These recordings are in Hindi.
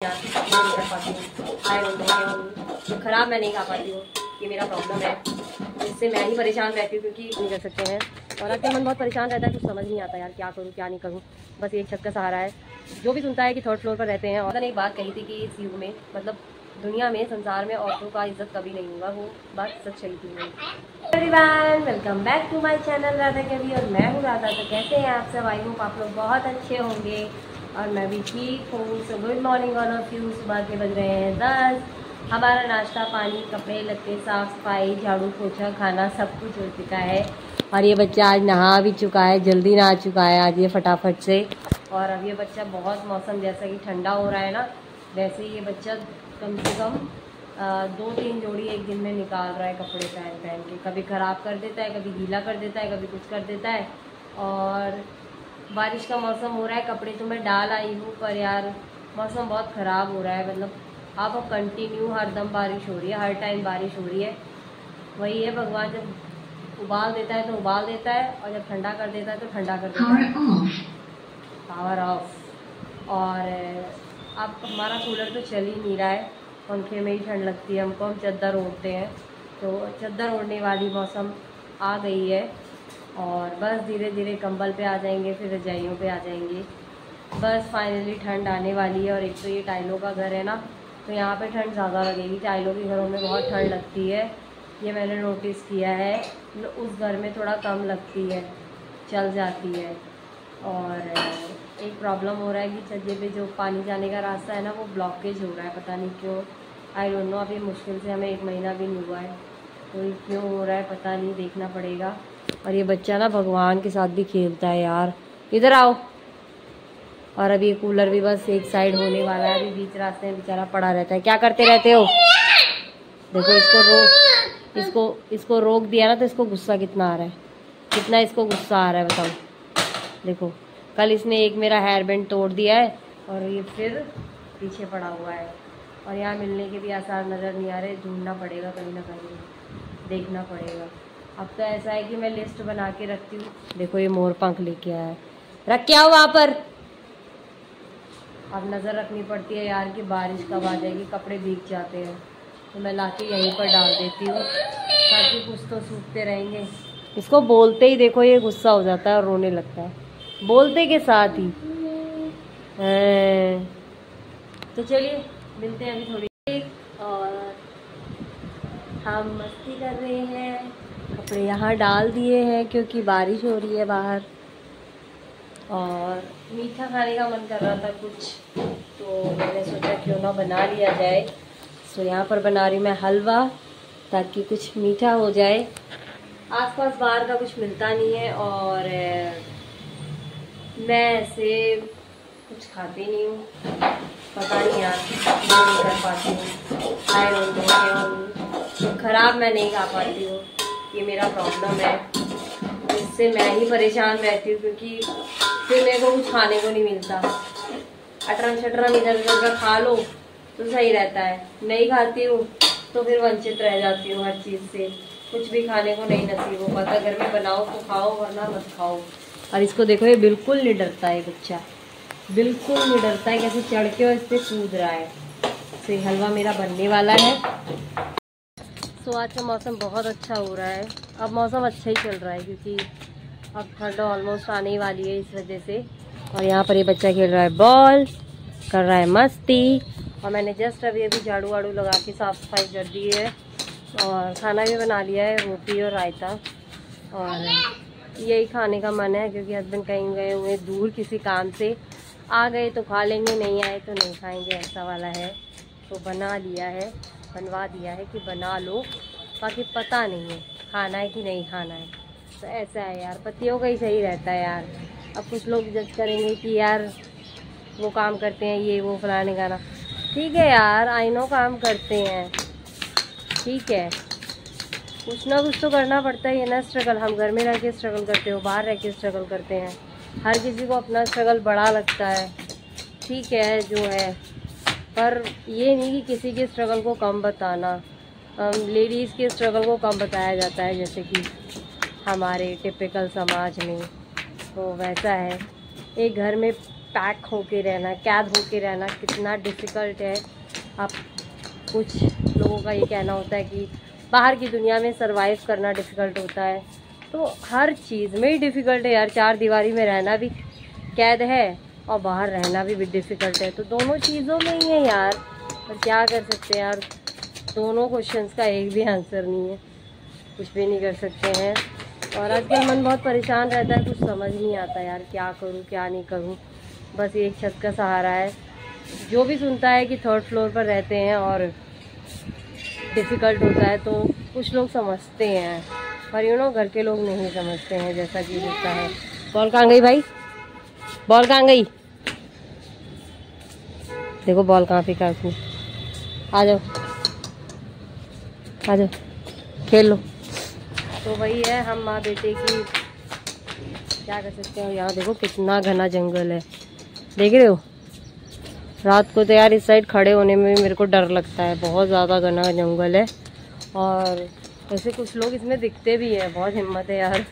नहीं कर पाती हूँ। आई डोंट नो, ख़राब मैं नहीं खा पाती हूँ, ये मेरा प्रॉब्लम है। इससे मैं ही परेशान रहती हूँ क्योंकि नहीं कर सकते हैं। और आजकल मन बहुत परेशान रहता है, कुछ समझ नहीं आता यार क्या करूँ क्या नहीं करूँ। बस एक छत का सहारा है। जो भी सुनता है कि थर्ड फ्लोर पर रहते हैं। और मैंने एक बात कही थी कि इस युग में, मतलब दुनिया में, संसार में औरतों का इज्जत कभी नहीं होगा, वो बात सच सही थी मेरी। Everyone, welcome back to my channel Radha Kavi, और मैं हूँ राधा। तो कैसे हैं आप सब? आई होप आप लोग बहुत अच्छे होंगे और मैं भी ठीक हूँ। So good morning all of you. सुबह के बज रहे हैं 10। हमारा नाश्ता पानी, कपड़े लत्ते, साफ सफाई, झाड़ू पोछा, खाना सब कुछ हो चुका है। और ये बच्चा आज नहा भी चुका है, जल्दी नहा चुका है आज ये फटाफट से। और अब ये बच्चा बहुत, मौसम जैसा कि ठंडा हो रहा है ना, वैसे ये बच्चा कम से कम 2-3 जोड़ी एक दिन में निकाल रहा है कपड़े पहन पहन के। कभी ख़राब कर देता है, कभी गीला कर देता है, कभी कुछ कर देता है। और बारिश का मौसम हो रहा है, कपड़े तो मैं डाल आई हूँ पर यार मौसम बहुत ख़राब हो रहा है। मतलब अब कंटिन्यू हर दम बारिश हो रही है, हर टाइम बारिश हो रही है। वही है, भगवान जब उबाल देता है तो उबाल देता है, और जब ठंडा कर देता है तो ठंडा कर देता है। Power of. और अब हमारा कूलर तो चल ही नहीं रहा है, पंखे में ही ठंड लगती है हमको। हम चद्दर ओढ़ते हैं, तो चद्दर ओढ़ने वाली मौसम आ गई है। और बस धीरे धीरे कंबल पे आ जाएंगे, फिर रजाइयों पे आ जाएंगे। बस फाइनली ठंड आने वाली है। और एक तो ये टाइलों का घर है ना, तो यहाँ पे ठंड ज़्यादा लगेगी। टाइलों के घरों में बहुत ठंड लगती है, ये मैंने नोटिस किया है। उस घर में थोड़ा कम लगती है, चल जाती है। और एक प्रॉब्लम हो रहा है कि छज्जे पे जो पानी जाने का रास्ता है ना, वो ब्लॉकेज हो रहा है, पता नहीं क्यों। I don't know. अभी मुश्किल से हमें 1 महीना भी नहीं हुआ है, तो ये क्यों हो रहा है पता नहीं, देखना पड़ेगा। और ये बच्चा ना भगवान के साथ भी खेलता है यार, इधर आओ। और अभी कूलर भी बस एक साइड होने वाला है, अभी बीच रास्ते में बेचारा पड़ा रहता है। क्या करते रहते हो? देखो इसको रोक दिया ना, तो इसको गुस्सा कितना आ रहा है, कितना इसको गुस्सा आ रहा है बताओ। देखो कल इसने एक मेरा हेयर बैंड तोड़ दिया है, और ये फिर पीछे पड़ा हुआ है। और यहाँ मिलने के भी आसार नज़र नहीं आ रहे, ढूंढना पड़ेगा कहीं ना कहीं, देखना पड़ेगा। अब तो ऐसा है कि मैं लिस्ट बना के रखती हूँ। देखो ये मोर पंख लेके आया है, रख के आओ वहाँ पर। अब नज़र रखनी पड़ती है यार कि बारिश कब आ जाएगी, कपड़े भीग जाते हैं, तो मैं लाके यहीं पर डाल देती हूँ ताकि कुछ तो सूखते रहेंगे। इसको बोलते ही देखो ये गुस्सा हो जाता है और रोने लगता है, बोलते के साथ ही। तो चलिए मिलते हैं अभी थोड़ी। और हम मस्ती कर रहे हैं, कपड़े यहाँ डाल दिए हैं क्योंकि बारिश हो रही है बाहर। और मीठा खाने का मन कर रहा था कुछ, तो मैंने सोचा क्यों ना बना लिया जाए। सो यहाँ पर बना रही मैं हलवा, ताकि कुछ मीठा हो जाए। आसपास बाहर का कुछ मिलता नहीं है, और मैं ऐसे कुछ खाती नहीं हूँ, पता नहीं यार मैं नहीं कर पाती हूँ। आई डोंट नो, ख़राब मैं नहीं खा पाती हूँ, ये मेरा प्रॉब्लम है। इससे मैं ही परेशान रहती हूँ क्योंकि फिर मेरे को कुछ खाने को नहीं मिलता। अटरम शटरम इधर उधर का खा लो तो सही रहता है, नहीं खाती हूँ तो फिर वंचित रह जाती हूँ हर चीज़ से। कुछ भी खाने को नहीं नसीब हो पाता। घर में बनाओ तो खाओ, वरना मत खाओ। और इसको देखो, ये बिल्कुल नहीं डरता है बच्चा, बिल्कुल नहीं डरता है, कैसे चढ़ के और इस पर कूद रहा है। तो ये हलवा मेरा बनने वाला है। सो आज का मौसम बहुत अच्छा हो रहा है। अब मौसम अच्छा ही चल रहा है क्योंकि अब ठंड ऑलमोस्ट आने ही वाली है इस वजह से। और यहाँ पर ये बच्चा खेल रहा है बॉल, कर रहा है मस्ती। और मैंने जस्ट अभी झाड़ू वाड़ू लगा के साफ़ सफाई कर दी है, और खाना भी बना लिया है, रोटी और रायता। और यही खाने का मन है क्योंकि हस्बैंड कहीं गए हुए दूर किसी काम से, आ गए तो खा लेंगे, नहीं आए तो नहीं खाएंगे, ऐसा वाला है। तो बना लिया है, बनवा दिया है कि बना लो, बाकी पता नहीं है खाना है कि नहीं खाना है। तो ऐसा है यार, पतियों का ही सही रहता है यार। अब कुछ लोग जज करेंगे कि यार वो काम करते हैं, ये वो फलाने गाना। ठीक है यार, आई नो काम करते हैं, ठीक है, कुछ ना कुछ तो करना पड़ता है ना। स्ट्रगल हम घर में रह के स्ट्रगल करते हो, बाहर रह के स्ट्रगल करते हैं, हर किसी को अपना स्ट्रगल बड़ा लगता है, ठीक है जो है। पर ये नहीं कि किसी के स्ट्रगल को कम बताना। लेडीज़ के स्ट्रगल को कम बताया जाता है, जैसे कि हमारे टिपिकल समाज में तो वैसा है। एक घर में पैक होके रहना, कैद होके रहना कितना डिफ़िकल्ट है। आप कुछ लोगों का ये कहना होता है कि बाहर की दुनिया में सरवाइव करना डिफ़िकल्ट होता है, तो हर चीज़ में ही डिफ़िकल्ट है यार। चार दीवारी में रहना भी कैद है और बाहर रहना भी डिफ़िकल्ट है, तो दोनों चीज़ों में ही है यार। और क्या कर सकते हैं यार, दोनों क्वेश्चंस का एक भी आंसर नहीं है, कुछ भी नहीं कर सकते हैं। और आजकल मन बहुत परेशान रहता है, कुछ समझ नहीं आता यार क्या करूं क्या नहीं करूं। बस एक छत का सहारा है। जो भी सुनता है कि 3rd फ्लोर पर रहते हैं और डिफ़िकल्ट होता है, तो कुछ लोग समझते हैं, पर घर के लोग नहीं समझते हैं जैसा कि होता है। बॉल कहाँ गई भाई, बॉल कहाँ गई? देखो बॉल कहाँ पे का, आ जाओ आ जाओ खेल लो। तो वही है, हम माँ बेटे की क्या कर सकते हैं। यहाँ देखो कितना घना जंगल है, देख रहे हो? रात को तो यार इस साइड खड़े होने में भी मेरे को डर लगता है, बहुत ज़्यादा घना जंगल है। और वैसे कुछ लोग इसमें दिखते भी हैं, बहुत हिम्मत है यार,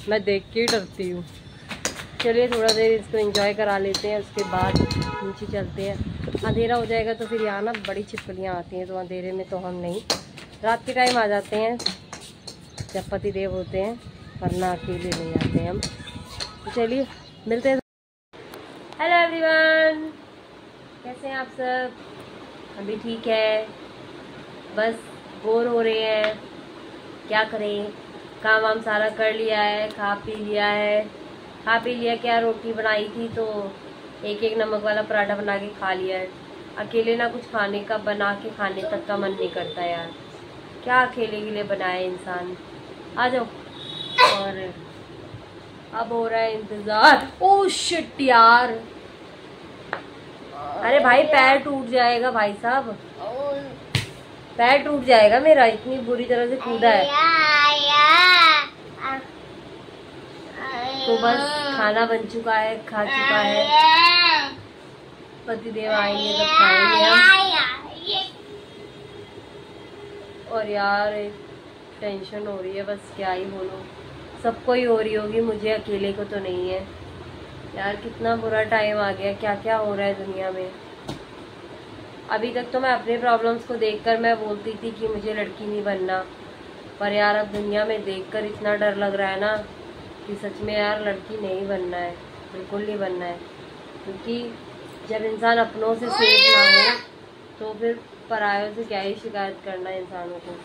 मैं देख के ही डरती हूँ। चलिए थोड़ा देर इसको एंजॉय करा लेते हैं, उसके बाद नीचे चलते हैं। अंधेरा हो जाएगा तो फिर यहाँ ना बड़ी छिपकलियाँ आती हैं, तो अंधेरे में तो हम नहीं, रात के टाइम आ जाते हैं जब पति देव होते हैं, वरना अकेले नहीं आते हैं हम। तो चलिए मिलते हैं। हेलो एवरीवन, कैसे हैं आप सब? हम भी ठीक है, बस बोर हो रहे हैं, क्या करें। काम वाम सारा कर लिया है, खा पी लिया क्या, रोटी बनाई थी तो एक नमक वाला पराठा बना के खा लिया है। अकेले ना कुछ खाने का बना के खाने तक का मन नहीं करता यार, क्या अकेले के लिए बनाए इंसान। आ जाओ। और अब हो रहा है इंतजार। ओह शिट यार, अरे भाई पैर टूट जाएगा भाई साहब, पैर टूट जाएगा मेरा, इतनी बुरी तरह से कूदा है। तो बस खाना बन चुका है, खा चुका है, पतिदेव आएंगे तब खाएंगे हम। और यार टेंशन हो रही है, बस क्या ही बोलूं, सबको ही हो रही होगी, मुझे अकेले को तो नहीं है यार। कितना बुरा टाइम आ गया, क्या क्या हो रहा है दुनिया में। अभी तक तो मैं अपने प्रॉब्लम्स को देखकर मैं बोलती थी कि मुझे लड़की नहीं बनना, पर यार अब दुनिया में देखकर इतना डर लग रहा है ना कि सच में यार लड़की नहीं बनना है, बिल्कुल नहीं बनना है। क्योंकि जब इंसान अपनों से सेफ ना हो तो फिर परायों से क्या ही शिकायत करना है इंसानों को।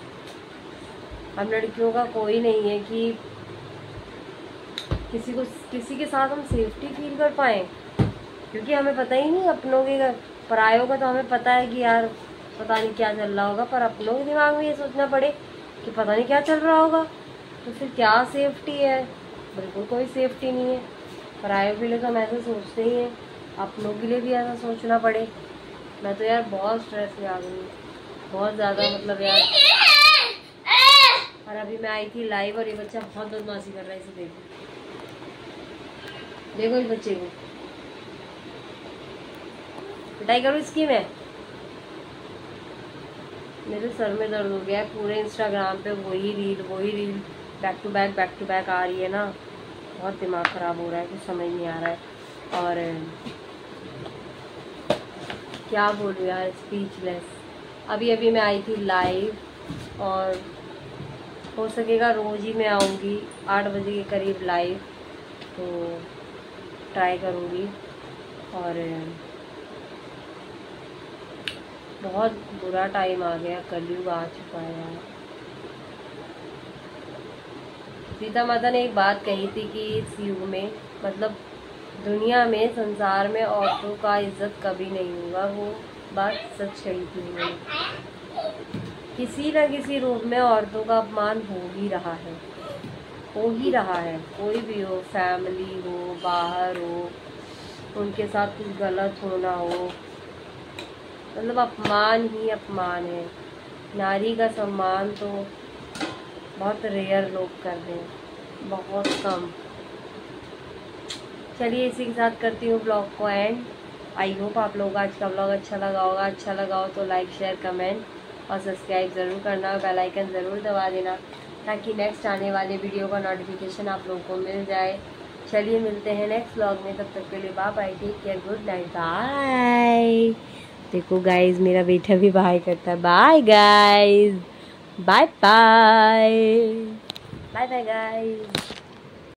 हम लड़कियों का कोई नहीं है कि किसी के साथ हम सेफ्टी फील कर पाएँ, क्योंकि हमें पता ही नहीं अपनों के, परायों का तो हमें पता है कि यार पता नहीं क्या चल रहा होगा, पर अपनों के दिमाग में ये सोचना पड़े कि पता नहीं क्या चल रहा होगा, तो फिर क्या सेफ्टी है? बिल्कुल कोई सेफ्टी नहीं है। परायों के लिए तो हम ऐसा सोचते ही हैं, अपनों के लिए भी ऐसा सोचना पड़े। मैं तो यार बहुत स्ट्रेस में आ गई, बहुत ज़्यादा, मतलब यार। और अभी मैं आई थी लाइव और ये बच्चा बहुत बदमाशी कर रहा है, इसे देखो इस बच्चे को, पिटाई करूँ इसकी मैं। मेरे सर में दर्द हो गया है, पूरे इंस्टाग्राम पे वही रील बैक टू बैक आ रही है ना, बहुत दिमाग ख़राब हो रहा है, कुछ समझ नहीं आ रहा है। और क्या बोलूँ यार, स्पीचलेस। अभी मैं आई थी लाइव, और हो सकेगा रोज़ ही मैं आऊँगी 8 बजे के करीब लाइव, तो ट्राई करूँगी। और बहुत बुरा टाइम आ गया, कलयुग आ चुका है यार। सीता माता ने एक बात कही थी कि इस युग में, मतलब दुनिया में, संसार में औरतों का इज्जत कभी नहीं होगा, वो बात सच कही थी उन्होंने। किसी न किसी रूप में औरतों का अपमान हो ही रहा है, कोई भी हो, फैमिली हो, बाहर हो, उनके साथ कुछ गलत होना हो, मतलब अपमान ही अपमान है। नारी का सम्मान तो बहुत रेयर लोग करते हैं, बहुत कम। चलिए इसी के साथ करती हूँ ब्लॉग को एंड। आई होप आप लोगों को आज का ब्लॉग अच्छा लगा होगा। अच्छा लगा हो तो लाइक, शेयर, कमेंट और सब्सक्राइब ज़रूर करना, बेल आइकन ज़रूर दबा देना, ताकि नेक्स्ट आने वाले वीडियो का नोटिफिकेशन आप लोगों को मिल जाए। चलिए मिलते हैं नेक्स्ट व्लॉग में, तब तक के लिए bye bye, take care, good night, bye. देखो गाइज मेरा बेटा भी बाय करता है, bye guys, bye bye, bye bye guys.